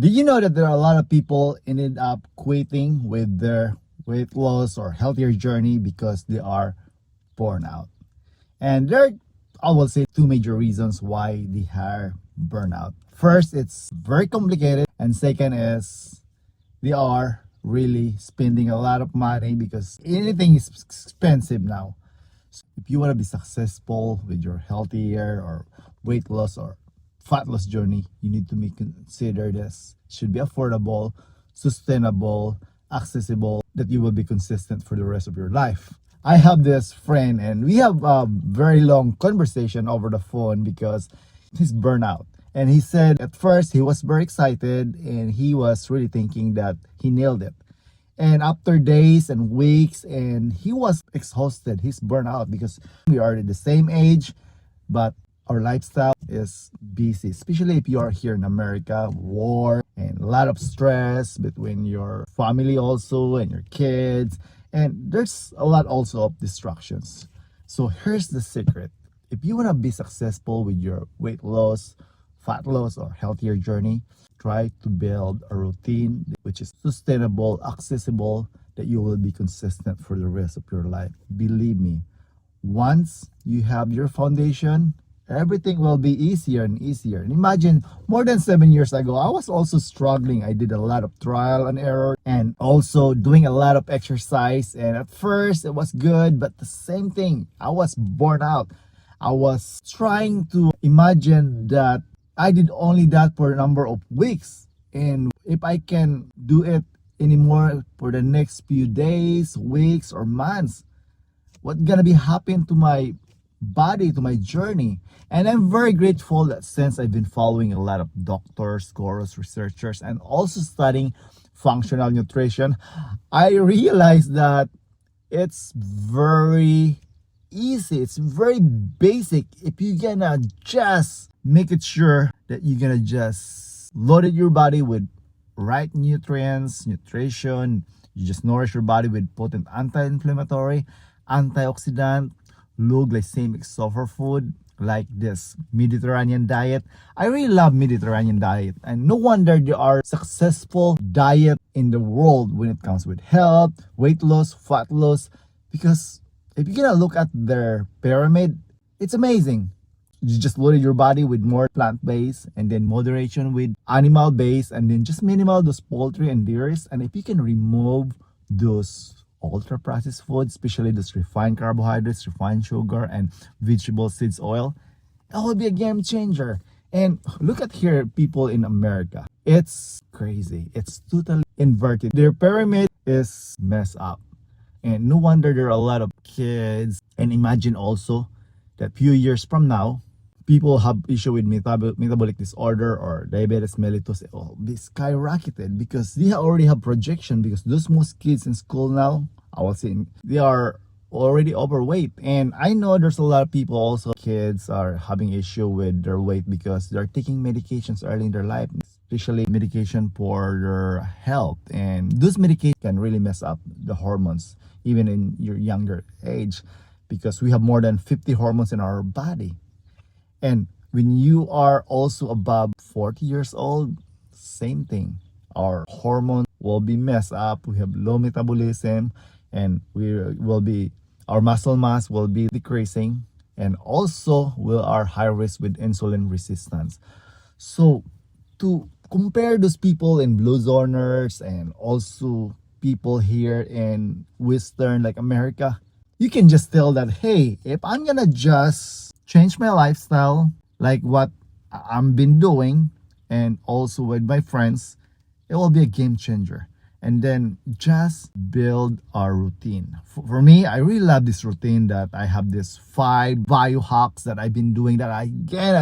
Did you know that there are a lot of people ended up quitting with their weight loss or healthier journey because they are burnout? And there are, I will say, two major reasons why they are burnout. First, it's very complicated, and second is they are really spending a lot of money because anything is expensive now. So if you want to be successful with your healthier or weight loss or fat loss journey, you need to consider this. It should be affordable, sustainable, accessible, that you will be consistent for the rest of your life. I have this friend and we have a very long conversation over the phone because he's burnout. And he said at first he was very excited and he was really thinking that he nailed it. And after days and weeks, and he was exhausted, he's burnt out because we are the same age, but our lifestyle is busy, especially if you are here in America, war and a lot of stress between your family also and your kids. And there's a lot also of distractions. So here's the secret. If you want to be successful with your weight loss, fat loss, or healthier journey, try to build a routine which is sustainable, accessible, that you will be consistent for the rest of your life. Believe me, once you have your foundation, everything will be easier and easier. And imagine, more than 7 years ago, I was also struggling. I did a lot of trial and error and also doing a lot of exercise. And at first, it was good, but the same thing, I was burnt out. I was trying to imagine that I did only that for a number of weeks. And if I can do it anymore for the next few days, weeks, or months, what's gonna be happening to my body, to my journey? And I'm very grateful that since I've been following a lot of doctors, gurus, researchers, and also studying functional nutrition, I realized that it's very easy, it's very basic. If you're gonna just make it sure that you're gonna just load your body with right nutrients, nutrition, you just nourish your body with potent anti-inflammatory, antioxidant, low glycemic superfood like this Mediterranean diet. I really love Mediterranean diet, and no wonder there are successful diet in the world when it comes with health, weight loss, fat loss, because if you're gonna look at their pyramid, it's amazing. You just loaded your body with more plant-based and then moderation with animal-based and then just minimal those poultry and dairies. And if you can remove those ultra-processed foods, especially those refined carbohydrates, refined sugar, and vegetable seeds oil, it will be a game changer. And look at here, people in America. It's crazy. It's totally inverted. Their pyramid is messed up. And no wonder there are a lot of kids. And imagine also that few years from now, people have issue with metabolic disorder or diabetes mellitus, it will be skyrocketed because they already have projection, because those most kids in school now, I was saying, they are already overweight. And I know there's a lot of people also, kids are having issue with their weight because they're taking medications early in their life, especially medication for their health. And those medications can really mess up the hormones even in your younger age, because we have more than 50 hormones in our body. And when you are also above 40 years old, same thing. Our hormones will be messed up. We have low metabolism, and our muscle mass will be decreasing, and also we are high risk with insulin resistance. So to compare those people in blue zoners and also people here in Western like America, you can just tell that, hey, if I'm gonna just change my lifestyle like what I've been doing and also with my friends, it will be a game changer. And then just build a routine. For me, I really love this routine that I have this 5 biohacks that I've been doing that I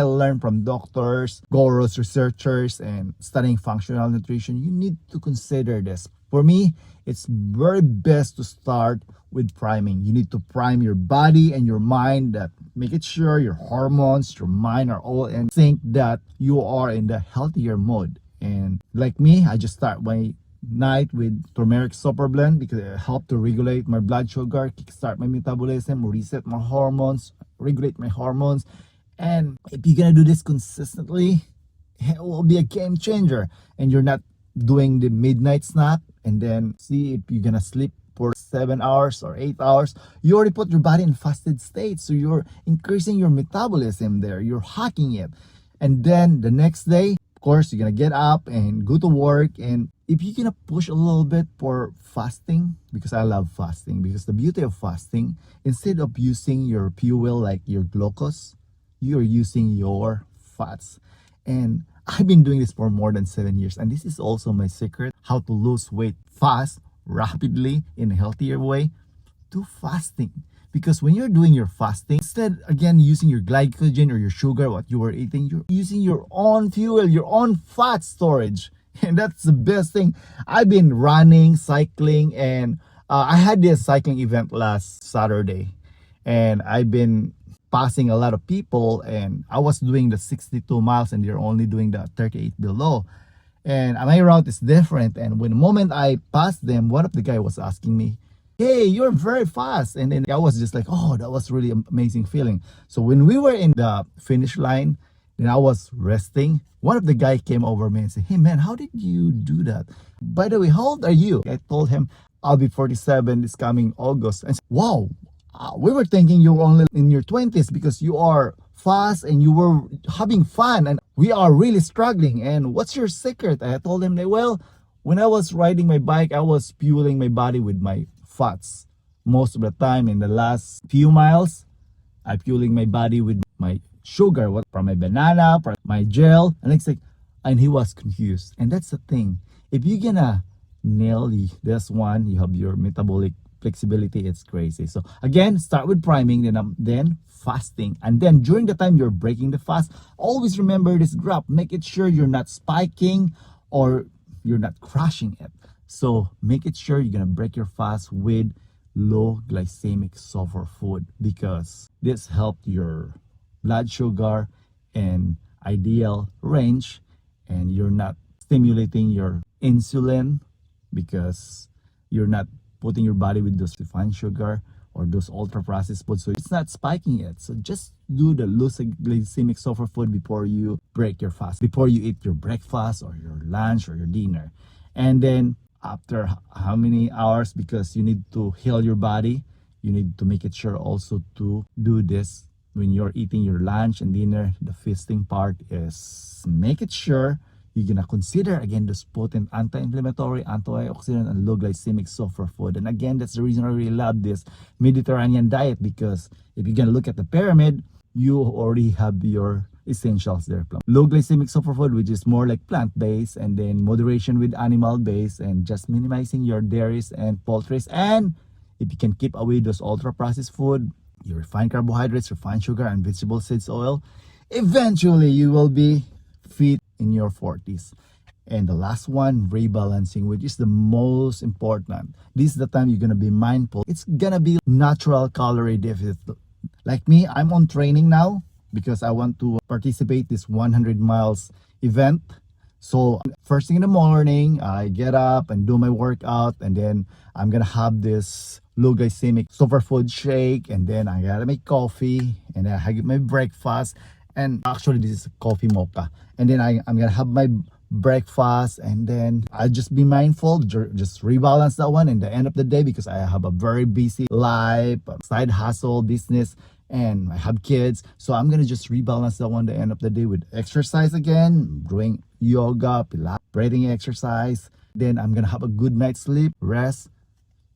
learned from doctors, gurus, researchers, and studying functional nutrition. You need to consider this. For me, it's very best to start with priming. You need to prime your body and your mind, that make it sure your hormones, your mind are all in sync, that you are in the healthier mode. And like me, I just start my night with turmeric super blend because it helps to regulate my blood sugar, kickstart my metabolism, reset my hormones, regulate my hormones. And if you're gonna do this consistently, it will be a game changer. And you're not doing the midnight snack and then see if you're gonna sleep for 7 hours or 8 hours. You already put your body in fasted state, so you're increasing your metabolism there, you're hacking it. And then the next day, of course, you're gonna get up and go to work. And if you're gonna push a little bit for fasting, because I love fasting, because the beauty of fasting, instead of using your fuel like your glucose, you're using your fats. And I've been doing this for more than 7 years, and this is also my secret how to lose weight fast, rapidly, in a healthier way, to fasting. Because when you're doing your fasting, instead again using your glycogen or your sugar, what you were eating, you're using your own fuel, your own fat storage. And that's the best thing. I've been running, cycling, and I had this cycling event last Saturday, and I've been passing a lot of people, and I was doing the 62 miles and they're only doing the 38 below. And my route is different. And when the moment I passed them, one of the guy was asking me, "Hey, you're very fast." And then I was just like, oh, that was really amazing feeling. So when we were in the finish line and I was resting, one of the guy came over me and said, "Hey man, how did you do that? By the way, how old are you?" I told him, "I'll be 47 this coming August." And said, "Wow, we were thinking you were only in your 20s because you are fast and you were having fun, and we are really struggling. And what's your secret?" I told him that, well, when I was riding my bike, I was fueling my body with my fats. Most of the time in the last few miles, I'm fueling my body with my sugar, what from my banana, from my gel. And it's like, and he was confused. And that's the thing. If you're gonna nail this one, you have your metabolic flexibility, it's crazy. So again, start with priming, then fasting, and then during the time you're breaking the fast, always remember this graph. Make it sure you're not spiking or you're not crushing it. So make it sure you're gonna break your fast with low glycemic sulfur food, because this helps your blood sugar in ideal range, and you're not stimulating your insulin because you're not putting your body with those refined sugar or those ultra processed foods, so it's not spiking it. So just do the low glycemic sulfur food before you break your fast, before you eat your breakfast or your lunch or your dinner. And then after how many hours, because you need to heal your body, you need to make it sure also to do this when you're eating your lunch and dinner. The feasting part is make it sure you're gonna consider again this potent anti-inflammatory, antioxidant, and low glycemic sulfur food. And again, that's the reason I really love this Mediterranean diet, because if you're gonna look at the pyramid, you already have your essentials there. Low glycemic sulfur food, which is more like plant-based, and then moderation with animal-based, and just minimizing your dairies and poultries. And if you can keep away those ultra-processed food, your refined carbohydrates, refined sugar, and vegetable seeds oil, eventually you will be fit in your 40s. And the last one, rebalancing, which is the most important. This is the time you're gonna be mindful. It's gonna be natural calorie deficit. Like me, I'm on training now because I want to participate this 100 miles event. So first thing in the morning, I get up and do my workout, and then I'm gonna have this low glycemic superfood shake, and then I gotta make coffee, and then I get my breakfast. And actually this is coffee mocha. And then I'm gonna have my breakfast, and then I just be mindful, just rebalance that one in the end of the day, because I have a very busy life, side hustle, business, and I have kids. So I'm gonna just rebalance that one the end of the day with exercise again, doing yoga, pilates, breathing exercise. Then I'm gonna have a good night's sleep, rest.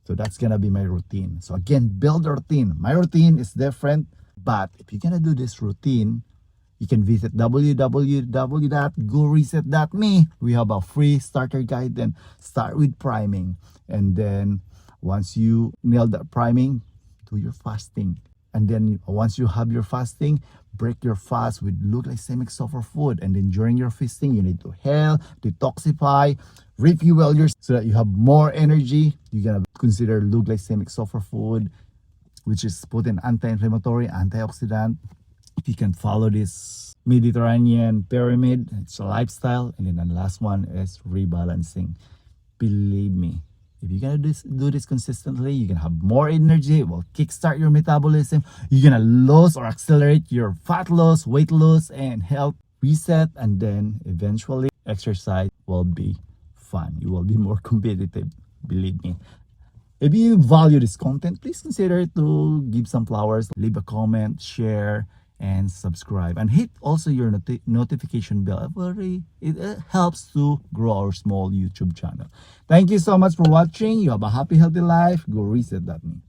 So that's gonna be my routine. So again, build a routine. My routine is different, but if you're gonna do this routine, you can visit www.goreset.me. We have a free starter guide. Then start with priming, and then once you nail that priming, do your fasting. And then once you have your fasting, break your fast with low glycemic sulfur food. And then during your feasting, you need to heal, detoxify, refuel yourself so that you have more energy. You're gonna consider low glycemic sulfur food, which is potent anti-inflammatory, antioxidant. If you can follow this Mediterranean pyramid, it's a lifestyle. And then the last one is rebalancing. Believe me, if you're gonna do this consistently, you're gonna have more energy. It will kickstart your metabolism. You're gonna lose or accelerate your fat loss, weight loss, and health reset, and then eventually exercise will be fun. You will be more competitive, believe me. If you value this content, please consider to give some flowers, leave a comment, share, and subscribe. And hit also your notification bell. It helps to grow our small YouTube channel. Thank you so much for watching. You have a happy, healthy life. Go reset that me.